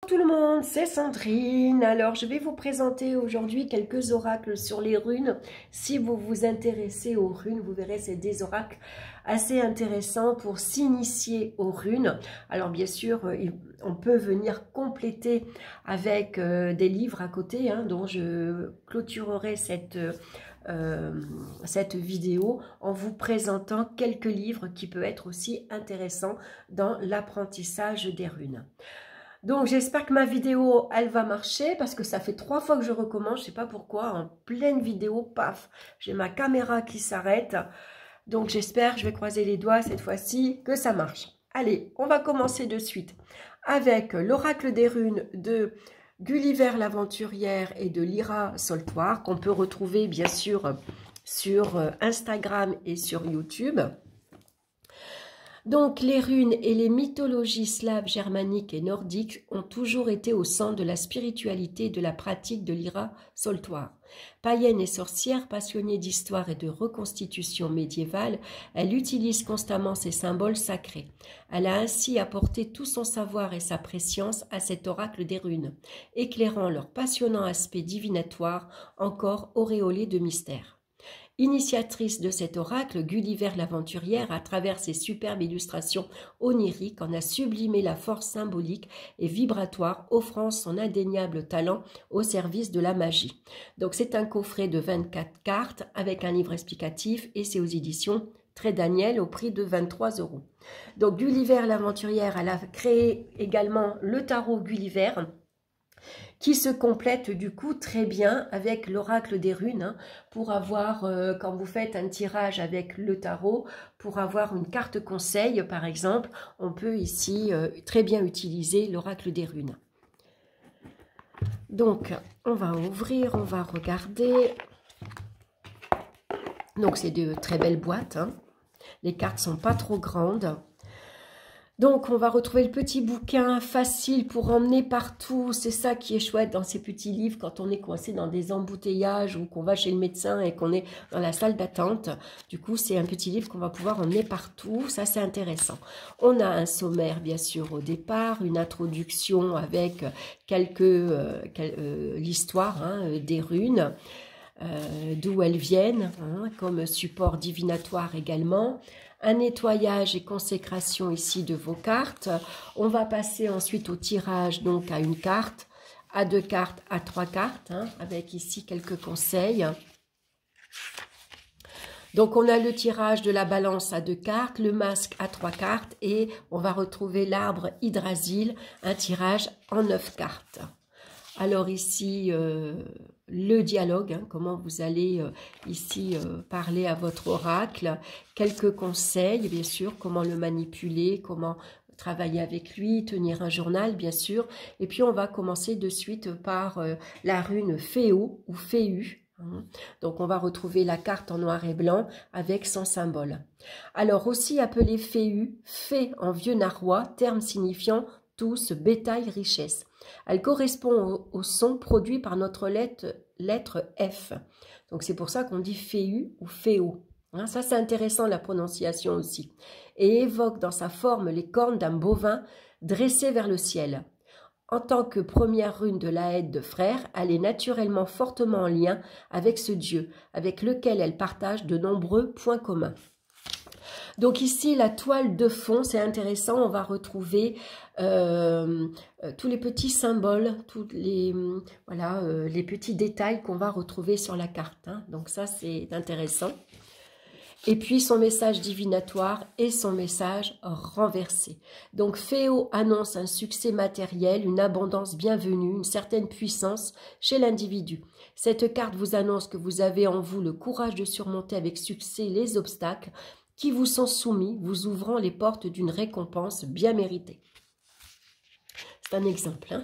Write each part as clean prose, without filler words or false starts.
Bonjour tout le monde, c'est Sandrine. Alors, je vais vous présenter aujourd'hui quelques oracles sur les runes. Si vous vous intéressez aux runes, vous verrez, c'est des oracles assez intéressants pour s'initier aux runes. Alors, bien sûr, on peut venir compléter avec des livres à côté, dont je clôturerai cette vidéo en vous présentant quelques livres qui peuvent être aussi intéressants dans l'apprentissage des runes. Donc j'espère que ma vidéo elle va marcher parce que ça fait 3 fois que je recommence, je sais pas pourquoi, en pleine vidéo, paf, j'ai ma caméra qui s'arrête. Donc j'espère, je vais croiser les doigts cette fois-ci, que ça marche. Allez, on va commencer de suite avec l'oracle des runes de Gulliver l'aventurière et de Lyra Soltoire, qu'on peut retrouver bien sûr sur Instagram et sur YouTube. Donc, les runes et les mythologies slaves, germaniques et nordiques ont toujours été au centre de la spiritualité et de la pratique de Lyra Soltoire. Païenne et sorcière, passionnée d'histoire et de reconstitution médiévale, elle utilise constamment ces symboles sacrés. Elle a ainsi apporté tout son savoir et sa préscience à cet oracle des runes, éclairant leur passionnant aspect divinatoire encore auréolé de mystère. Initiatrice de cet oracle, Gulliver l'aventurière, à travers ses superbes illustrations oniriques, en a sublimé la force symbolique et vibratoire, offrant son indéniable talent au service de la magie. Donc c'est un coffret de 24 cartes avec un livre explicatif et c'est aux éditions Trait Daniel au prix de 23 €. Donc Gulliver l'aventurière, elle a créé également le tarot Gulliver, qui se complète du coup très bien avec l'oracle des runes, pour avoir, quand vous faites un tirage avec le tarot, pour avoir une carte conseil par exemple, on peut ici très bien utiliser l'oracle des runes. Donc on va ouvrir, on va regarder. Donc c'est de très belles boîtes, les cartes sont pas trop grandes. Donc, on va retrouver le petit bouquin facile pour emmener partout. C'est ça qui est chouette dans ces petits livres quand on est coincé dans des embouteillages ou qu'on va chez le médecin et qu'on est dans la salle d'attente. Du coup, c'est un petit livre qu'on va pouvoir emmener partout. Ça, c'est intéressant. On a un sommaire, bien sûr, au départ, une introduction avec l'histoire des runes. D'où elles viennent, comme support divinatoire également. Un nettoyage et consécration ici de vos cartes. On va passer ensuite au tirage, donc à une carte, à 2 cartes, à 3 cartes, avec ici quelques conseils. Donc on a le tirage de la balance à 2 cartes, le masque à 3 cartes et on va retrouver l'arbre Yggdrasil, un tirage en 9 cartes. Alors ici, le dialogue, comment vous allez ici parler à votre oracle, quelques conseils, bien sûr, comment le manipuler, comment travailler avec lui, tenir un journal, bien sûr. Et puis, on va commencer de suite par la rune Féo ou Féu. Donc, on va retrouver la carte en noir et blanc avec son symbole. Alors, aussi appelé Féu, fée en vieux narrois, terme signifiant tous, bétail, richesse. Elle correspond au son produit par notre lettre F. Donc c'est pour ça qu'on dit Féu ou Féo. Ça c'est intéressant la prononciation aussi. Et évoque dans sa forme les cornes d'un bovin dressé vers le ciel. En tant que première rune de la aide de frère, elle est naturellement fortement en lien avec ce dieu, avec lequel elle partage de nombreux points communs. Donc ici, la toile de fond, c'est intéressant, on va retrouver tous les petits symboles, tous les, les petits détails qu'on va retrouver sur la carte. Donc ça, c'est intéressant. Et puis son message divinatoire et son message renversé. Donc Féo annonce un succès matériel, une abondance bienvenue, une certaine puissance chez l'individu. Cette carte vous annonce que vous avez en vous le courage de surmonter avec succès les obstacles qui vous sont soumis, vous ouvrant les portes d'une récompense bien méritée. C'est un exemple.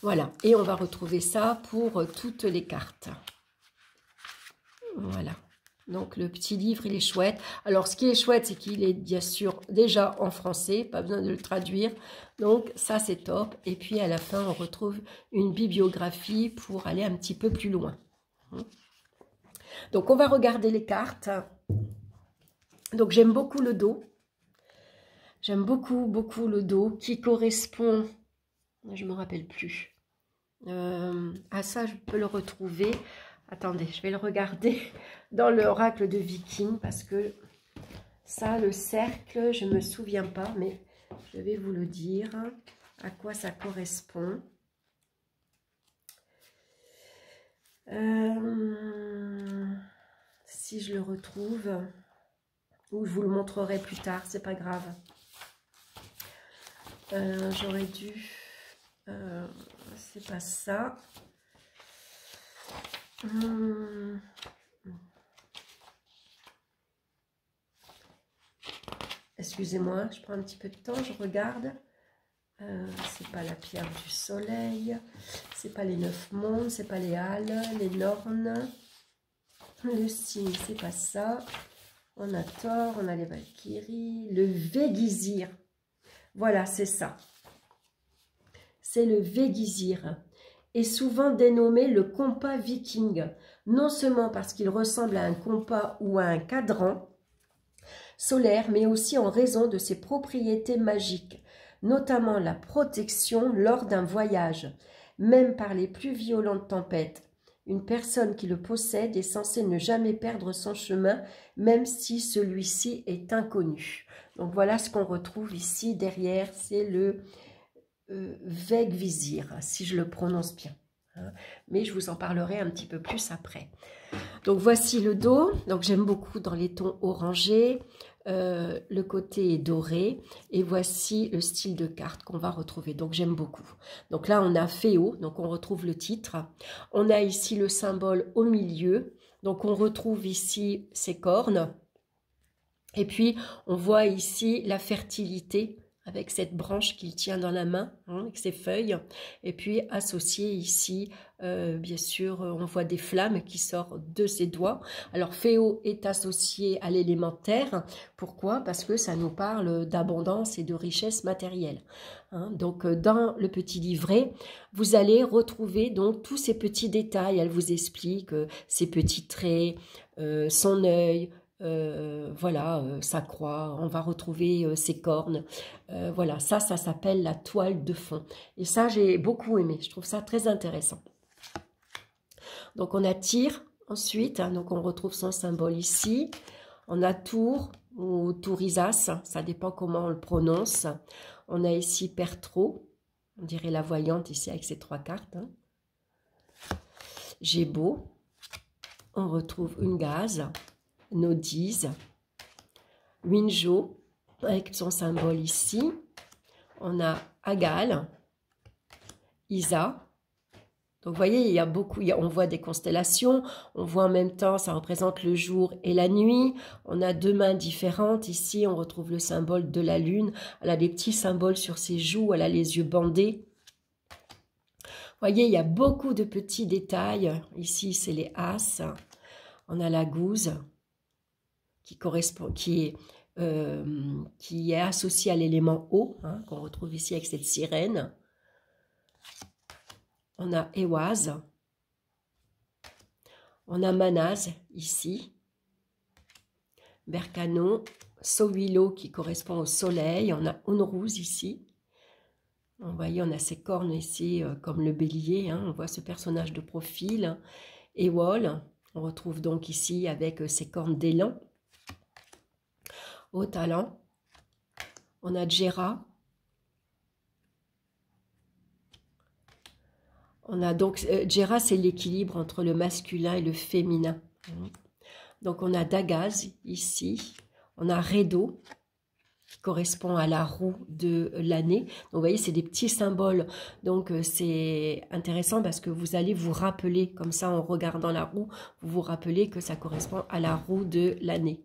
Voilà, et on va retrouver ça pour toutes les cartes. Voilà, donc le petit livre, il est chouette. Alors, ce qui est chouette, c'est qu'il est bien sûr déjà en français, pas besoin de le traduire. Donc, ça, c'est top. Et puis, à la fin, on retrouve une bibliographie pour aller un petit peu plus loin. Donc, on va regarder les cartes. Donc, j'aime beaucoup le dos. J'aime beaucoup le dos qui correspond Je ne me rappelle plus. Ah ça, je peux le retrouver. Attendez, je vais le regarder dans l'oracle de Viking parce que ça, le cercle, je ne me souviens pas, mais je vais vous le dire à quoi ça correspond. Si je le retrouve, ou je vous le montrerai plus tard, c'est pas grave. J'aurais dû... c'est pas ça. Excusez-moi, je prends un petit peu de temps, je regarde. C'est pas la pierre du soleil, c'est pas les 9 mondes, c'est pas les halles, les nornes, le signe, c'est pas ça. On a Thor, on a les Valkyries, le Végizir. Voilà, c'est ça. C'est le Végizir. Et souvent dénommé le compas viking, non seulement parce qu'il ressemble à un compas ou à un cadran solaire, mais aussi en raison de ses propriétés magiques, notamment la protection lors d'un voyage, même par les plus violentes tempêtes. Une personne qui le possède est censée ne jamais perdre son chemin, même si celui-ci est inconnu. Donc voilà ce qu'on retrouve ici derrière, c'est le Végizir, si je le prononce bien. Mais je vous en parlerai un petit peu plus après. Donc voici le dos. Donc j'aime beaucoup dans les tons orangés. Le côté est doré. Et voici le style de carte qu'on va retrouver. Donc j'aime beaucoup. Donc là on a Féo. Donc on retrouve le titre. On a ici le symbole au milieu. Donc on retrouve ici ses cornes. Et puis on voit ici la fertilité, avec cette branche qu'il tient dans la main, hein, avec ses feuilles. Et puis associé ici, bien sûr, on voit des flammes qui sortent de ses doigts. Alors Féo est associé à l'élément terre. Pourquoi? Parce que ça nous parle d'abondance et de richesse matérielle. Hein. Donc dans le petit livret, vous allez retrouver donc tous ces petits détails. Elle vous explique ses petits traits, son œil, voilà, sa croix, on va retrouver ses cornes, voilà, ça s'appelle la toile de fond, et ça j'ai beaucoup aimé, je trouve ça très intéressant. Donc on a Tyr ensuite, hein, donc on retrouve son symbole ici, on a Tour ou Tourisas, ça dépend comment on le prononce, on a ici Pertro, on dirait la voyante ici avec ses 3 cartes, hein. Gébo, on retrouve une gaz, Nodise, Winjo, avec son symbole ici. On a Agal, Isa. Donc, vous voyez, il y a beaucoup, on voit des constellations. On voit en même temps, ça représente le jour et la nuit. On a 2 mains différentes. Ici, on retrouve le symbole de la lune. Elle a des petits symboles sur ses joues. Elle a les yeux bandés. Vous voyez, il y a beaucoup de petits détails. Ici, c'est les As. On a la gouze, qui correspond, qui est associé à l'élément eau, hein, qu'on retrouve ici avec cette sirène. On a Ewaz, on a Manaz ici, Berkano, Sowilo qui correspond au soleil, on a Onruz ici. Vous voyez, on a ses cornes ici comme le bélier, hein, on voit ce personnage de profil. Ewol, on retrouve donc ici avec ses cornes d'élan. Au talent, on a Djera. On a donc, Djera, c'est l'équilibre entre le masculin et le féminin. Donc on a Dagaz ici, on a Redo, qui correspond à la roue de l'année. Donc vous voyez, c'est des petits symboles. Donc c'est intéressant parce que vous allez vous rappeler, comme ça en regardant la roue, vous vous rappelez que ça correspond à la roue de l'année.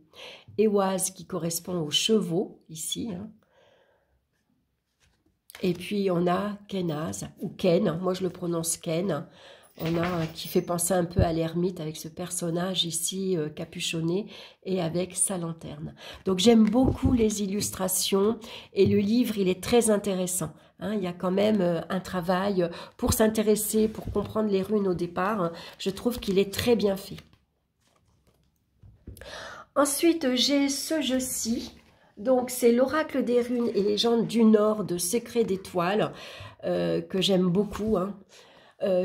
Ewaz qui correspond aux chevaux, ici. Hein. Et puis on a Kenaz, ou Ken, moi je le prononce Ken. On a qui fait penser un peu à l'ermite avec ce personnage ici capuchonné et avec sa lanterne. Donc j'aime beaucoup les illustrations et le livre il est très intéressant. Hein, il y a quand même un travail pour s'intéresser, pour comprendre les runes au départ. Je trouve qu'il est très bien fait. Ensuite j'ai ce jeu-ci. Donc, c'est l'oracle des runes et légendes du Nord de Secret d'étoiles que j'aime beaucoup. Hein.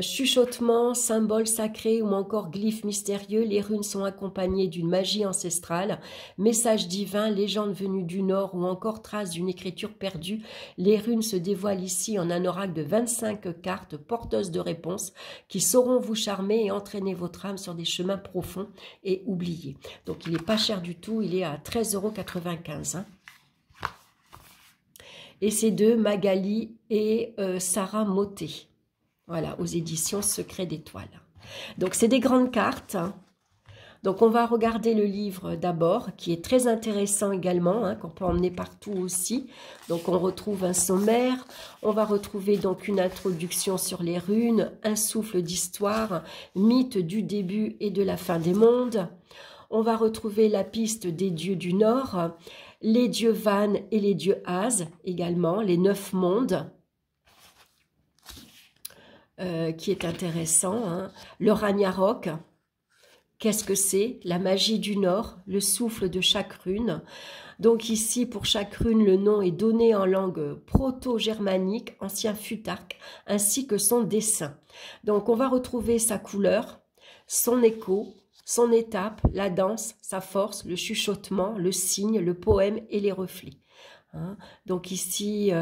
Chuchotements, symboles sacrés ou encore glyphes mystérieux, les runes sont accompagnées d'une magie ancestrale, messages divins, légendes venues du Nord ou encore traces d'une écriture perdue. Les runes se dévoilent ici en un oracle de 25 cartes porteuses de réponses qui sauront vous charmer et entraîner votre âme sur des chemins profonds et oubliés. Donc il n'est pas cher du tout, il est à 13,95 €. Hein. Et c'est de Magali et Sarah Motet. Voilà, aux éditions Secret d'étoiles. Donc, c'est des grandes cartes. Donc, on va regarder le livre d'abord, qui est très intéressant également, hein, qu'on peut emmener partout aussi. Donc, on retrouve un sommaire. On va retrouver donc une introduction sur les runes, un souffle d'histoire, mythe du début et de la fin des mondes. On va retrouver la piste des dieux du Nord, les dieux Van et les dieux Az également, les 9 mondes. Qui est intéressant. Hein. Le Ragnarok, qu'est-ce que c'est? La magie du Nord, le souffle de chaque rune. Donc ici, pour chaque rune, le nom est donné en langue proto-germanique, ancien futarque, ainsi que son dessin. Donc on va retrouver sa couleur, son écho, son étape, la danse, sa force, le chuchotement, le signe, le poème et les reflets. Hein. Donc ici,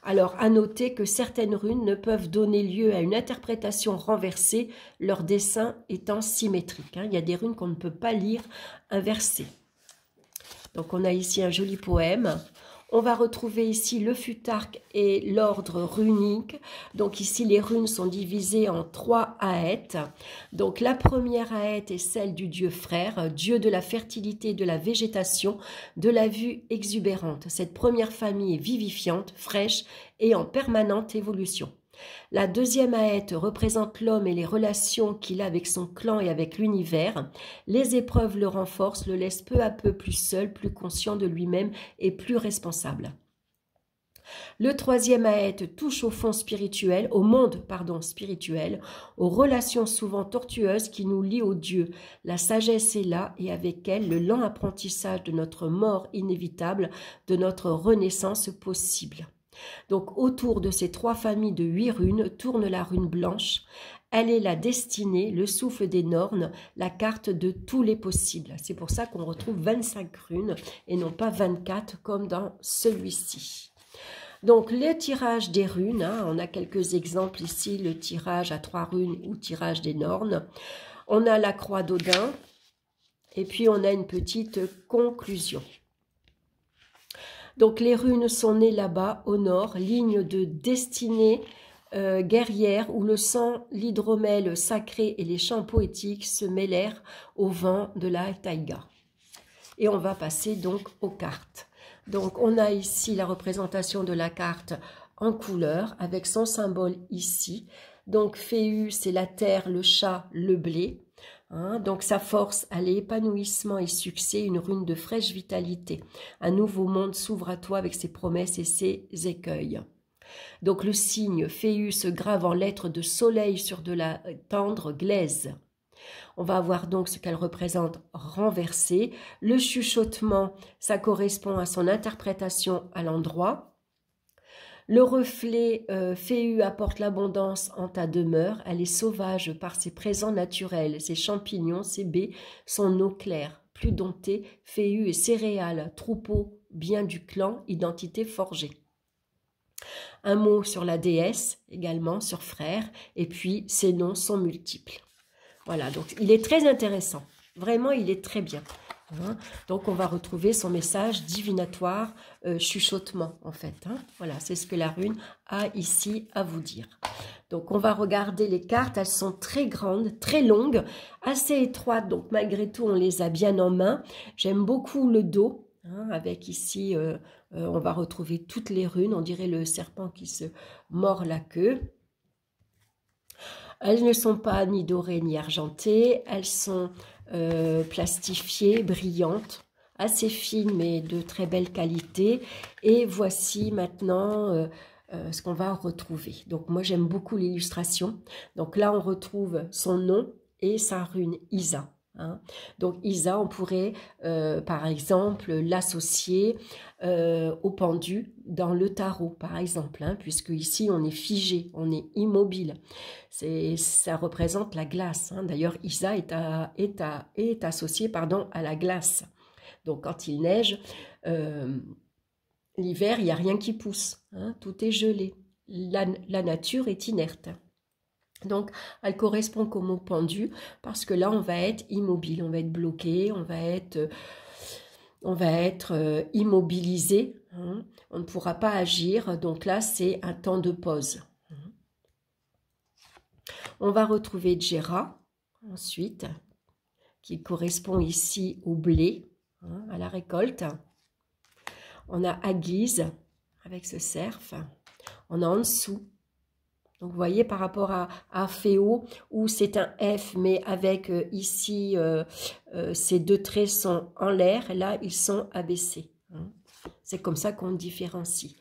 alors à noter que certaines runes ne peuvent donner lieu à une interprétation renversée, leur dessin étant symétrique. Hein. Il y a des runes qu'on ne peut pas lire inversées. Donc on a ici un joli poème. On va retrouver ici le futarque et l'ordre runique. Donc ici, les runes sont divisées en 3 aètes. Donc la première aète est celle du dieu frère, dieu de la fertilité, de la végétation, de la vue exubérante. Cette première famille est vivifiante, fraîche et en permanente évolution. La deuxième aète représente l'homme et les relations qu'il a avec son clan et avec l'univers. Les épreuves le renforcent, le laissent peu à peu plus seul, plus conscient de lui-même et plus responsable. Le troisième aète touche au fond spirituel, au monde spirituel, aux relations souvent tortueuses qui nous lient aux dieux. La sagesse est là et avec elle le lent apprentissage de notre mort inévitable, de notre renaissance possible. Donc autour de ces 3 familles de 8 runes tourne la rune blanche. Elle est la destinée, le souffle des Nornes, la carte de tous les possibles. C'est pour ça qu'on retrouve 25 runes et non pas 24 comme dans celui-ci. Donc le tirage des runes, hein, on a quelques exemples ici, le tirage à 3 runes ou tirage des Nornes. On a la croix d'Odin et puis on a une petite conclusion. Donc les runes sont nées là-bas, au nord, ligne de destinée guerrière où le sang, l'hydromel sacré et les chants poétiques se mêlèrent au vent de la taïga. Et on va passer donc aux cartes. Donc on a ici la représentation de la carte en couleur avec son symbole ici. Donc Féu, c'est la terre, le chat, le blé. Hein, donc sa force, elle est épanouissement et succès, une rune de fraîche vitalité. Un nouveau monde s'ouvre à toi avec ses promesses et ses écueils. Donc le signe Féu se grave en lettres de soleil sur de la tendre glaise. On va voir donc ce qu'elle représente renversée. Le chuchotement, ça correspond à son interprétation à l'endroit. Le reflet Féu apporte l'abondance en ta demeure. Elle est sauvage par ses présents naturels, ses champignons, ses baies, son eau claire. Plus domptée, Féu est céréales, troupeau, bien du clan, identité forgée. Un mot sur la déesse, également sur frère, et puis ses noms sont multiples. Voilà, donc il est très intéressant. Vraiment, il est très bien. Hein. Donc, on va retrouver son message divinatoire, chuchotement, en fait. Hein. Voilà, c'est ce que la rune a ici à vous dire. Donc, on va regarder les cartes. Elles sont très grandes, très longues, assez étroites. Donc, malgré tout, on les a bien en main. J'aime beaucoup le dos, hein, avec ici, on va retrouver toutes les runes. On dirait le serpent qui se mord la queue. Elles ne sont pas ni dorées ni argentées, elles sont plastifiées, brillantes, assez fines mais de très belle qualité. Et voici maintenant ce qu'on va retrouver. Donc moi j'aime beaucoup l'illustration. Donc là on retrouve son nom et sa rune Isa. hein. Donc Isa, on pourrait par exemple l'associer au pendu dans le tarot, par exemple, hein, puisque ici on est figé, on est immobile. Ça représente la glace, hein. D'ailleurs, Isa est associé, pardon, à la glace. Donc quand il neige, l'hiver, il n'y a rien qui pousse, hein, tout est gelé. La nature est inerte. Donc, elle correspond comme au pendu, parce que là, on va être immobile, on va être bloqué, on va être immobilisé, hein. On ne pourra pas agir, donc là, c'est un temps de pause. On va retrouver Djera, ensuite, qui correspond ici au blé, hein, à la récolte. On a Aguise, avec ce cerf. On a en dessous. Donc, vous voyez, par rapport à Féo, où c'est un F, mais avec ici, ces deux traits sont en l'air, là, ils sont abaissés, hein. C'est comme ça qu'on différencie.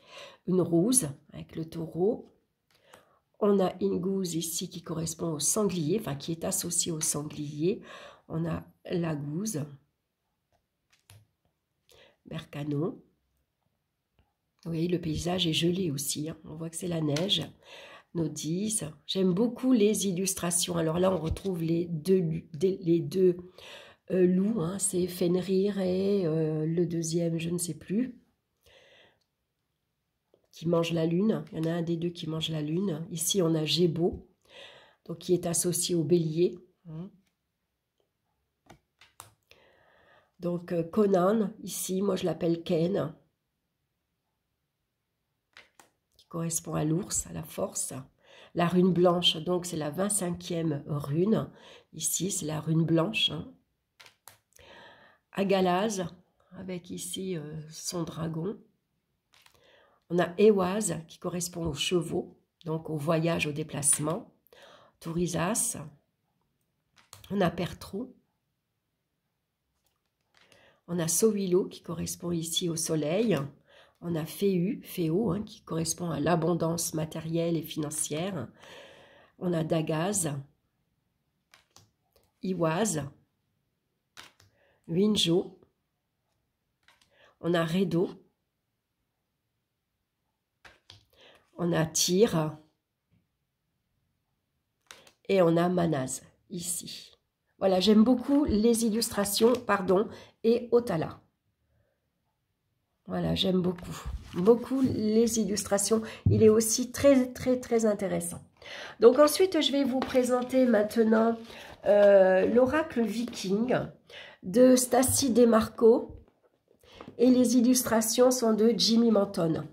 Une rose, avec le taureau. On a une gouze ici qui correspond au sanglier, enfin, qui est associée au sanglier. On a la gouze. Bercano. Vous voyez, le paysage est gelé aussi, hein. On voit que c'est la neige. Nodis. J'aime beaucoup les illustrations. Alors là, on retrouve les deux loups, hein. C'est Fenrir et le deuxième, je ne sais plus, qui mange la lune. Il y en a un des deux qui mange la lune. Ici, on a Gébo, donc qui est associé au bélier, hein. Donc Conan, ici, moi je l'appelle Ken, qui correspond à l'ours, à la force. La rune blanche, donc c'est la 25e rune. Ici, c'est la rune blanche, hein. Agalaz, avec ici son dragon. On a Ewaz, qui correspond aux chevaux, donc au voyage, au déplacement. Tourisas. On a Pertrou. On a Sowilo, qui correspond ici au soleil. On a Féo, hein, qui correspond à l'abondance matérielle et financière. On a Dagaz, Iwaz, Winjo. On a Redo. On a Tyr. Et on a Manaz, ici. Voilà, j'aime beaucoup les illustrations, et Otala. Voilà, j'aime beaucoup les illustrations. Il est aussi très intéressant. Donc ensuite, je vais vous présenter maintenant l'oracle viking de Stacy Demarco. Et les illustrations sont de Jimmy Manton.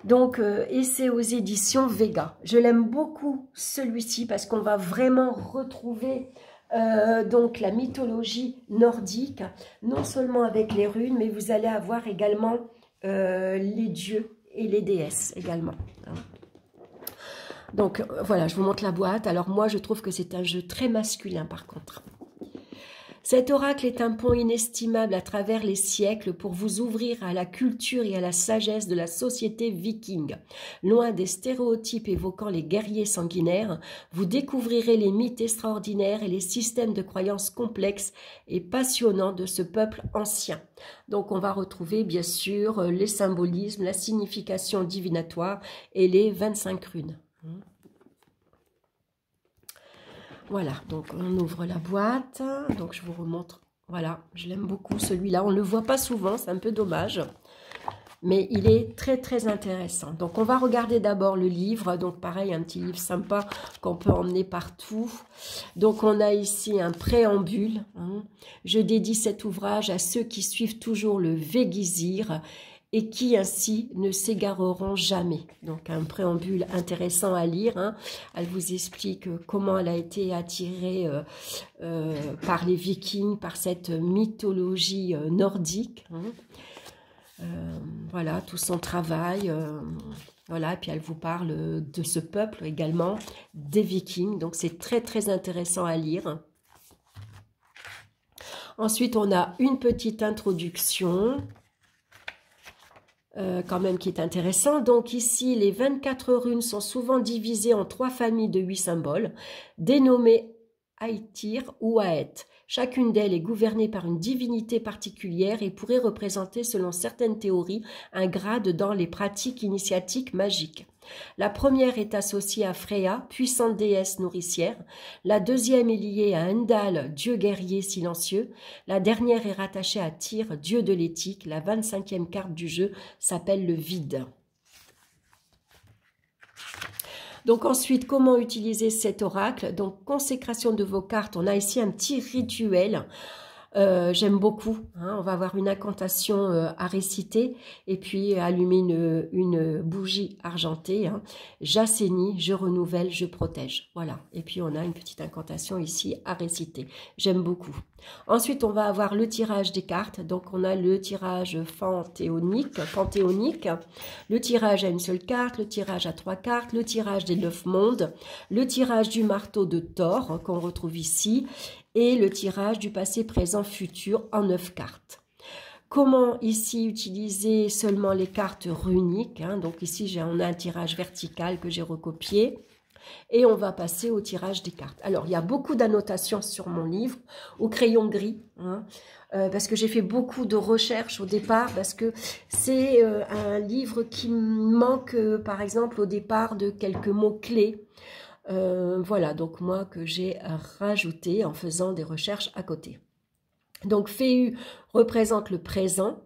Donc, et c'est aux éditions Vega. Je l'aime beaucoup celui-ci parce qu'on va vraiment retrouver donc la mythologie nordique, non seulement avec les runes, mais vous allez avoir également les dieux et les déesses également, hein. Donc voilà, je vous montre la boîte. Alors moi, je trouve que c'est un jeu très masculin par contre. Cet oracle est un pont inestimable à travers les siècles pour vous ouvrir à la culture et à la sagesse de la société viking. Loin des stéréotypes évoquant les guerriers sanguinaires, vous découvrirez les mythes extraordinaires et les systèmes de croyances complexes et passionnants de ce peuple ancien. Donc on va retrouver bien sûr les symbolismes, la signification divinatoire et les 25 runes. Voilà, donc on ouvre la boîte, donc je vous remontre, voilà, je l'aime beaucoup celui-là, on ne le voit pas souvent, c'est un peu dommage, mais il est très intéressant. Donc on va regarder d'abord le livre, donc pareil, un petit livre sympa qu'on peut emmener partout. Donc on a ici un préambule, hein. Je dédie cet ouvrage à ceux qui suivent toujours le Végizir et qui ainsi ne s'égareront jamais. Donc un préambule intéressant à lire, hein. Elle vous explique comment elle a été attirée par les Vikings, par cette mythologie nordique, hein. Voilà, tout son travail, voilà, et puis elle vous parle de ce peuple également, des Vikings, donc c'est très intéressant à lire. Ensuite, on a une petite introduction, quand même qui est intéressant. Donc ici, les 24 runes sont souvent divisées en 3 familles de 8 symboles, dénommées Aïtir ou Aet. Chacune d'elles est gouvernée par une divinité particulière et pourrait représenter, selon certaines théories, un grade dans les pratiques initiatiques magiques. La première est associée à Freya, puissante déesse nourricière. La deuxième est liée à Heimdall, dieu guerrier silencieux. La dernière est rattachée à Tyr, dieu de l'éthique. La 25e carte du jeu s'appelle le vide. Donc ensuite, comment utiliser cet oracle? Donc consécration de vos cartes, on a ici un petit rituel. J'aime beaucoup, hein. On va avoir une incantation à réciter et puis allumer une bougie argentée, hein. J'assainis, je renouvelle, je protège. Voilà, et puis on a une petite incantation ici à réciter. J'aime beaucoup. Ensuite, on va avoir le tirage des cartes. Donc, on a le tirage panthéonique, le tirage à une seule carte, le tirage à 3 cartes, le tirage des 9 mondes, le tirage du marteau de Thor, hein, qu'on retrouve ici, et le tirage du passé, présent, futur en 9 cartes. Comment ici utiliser seulement les cartes runiques, hein. Donc ici, on a un tirage vertical que j'ai recopié. Et on va passer au tirage des cartes. Alors, il y a beaucoup d'annotations sur mon livre, au crayon gris, hein, parce que j'ai fait beaucoup de recherches au départ, parce que c'est un livre qui manque, par exemple, au départ de quelques mots-clés. Voilà, donc moi, que j'ai rajouté en faisant des recherches à côté. Donc, Féu représente le présent.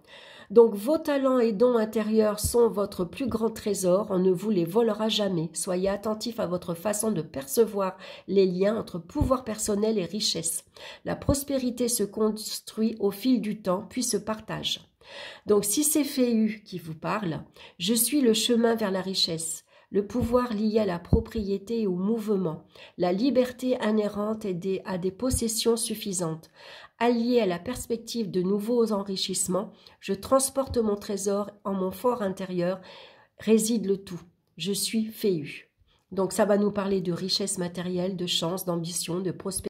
Donc, vos talents et dons intérieurs sont votre plus grand trésor, on ne vous les volera jamais. Soyez attentifs à votre façon de percevoir les liens entre pouvoir personnel et richesse. La prospérité se construit au fil du temps, puis se partage. Donc, si c'est Féu qui vous parle, je suis le chemin vers la richesse. Le pouvoir lié à la propriété et au mouvement, la liberté inhérente à des possessions suffisantes. Allié à la perspective de nouveaux enrichissements, je transporte mon trésor en mon fort intérieur, réside le tout. Je suis Féu. Donc ça va nous parler de richesse matérielle, de chance, d'ambition, de prospérité.